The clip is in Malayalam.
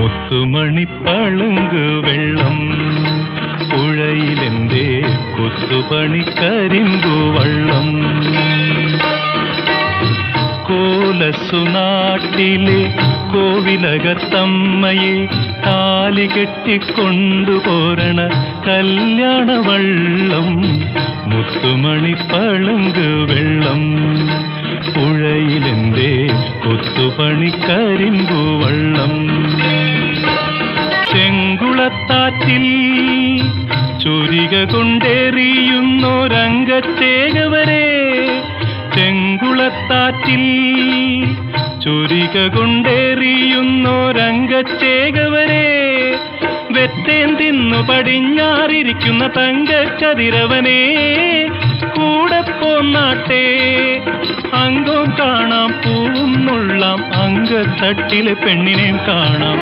മുത്തുമണി പളുങ്ക് വെള്ളം പുഴയിലെന്തേ കൊത്തുപണി കരിമ്പു വള്ളം കോലസുനാട്ടിലെ കോവിലകത്തമ്മയെ താലി കെട്ടിക്കൊണ്ടുപോരണ കല്യാണവള്ളം മുത്തുമണി പളുങ്ക് വെള്ളം പുഴയിലെന്തേ കൊത്തുപണി കരിമ്പു വള്ളം ചെങ്കുളത്താറ്റിൽ ചുരിക കൊണ്ടെറിയുന്നോരംഗച്ചേകവരെ ചെങ്കുളത്താറ്റിൽ ചുരിക കൊണ്ടെറിയുന്നോരംഗച്ചേകവരെ വെറ്റേൻ തിന്നു പടിഞ്ഞാറിരിക്കുന്ന തങ്കച്ചതിരവനെ കൂടെ പോന്നാട്ടെ അംഗം കാണാം പൂവും നുള്ളാം അംഗത്തട്ടിലെ പെണ്ണിനെയും കാണാം.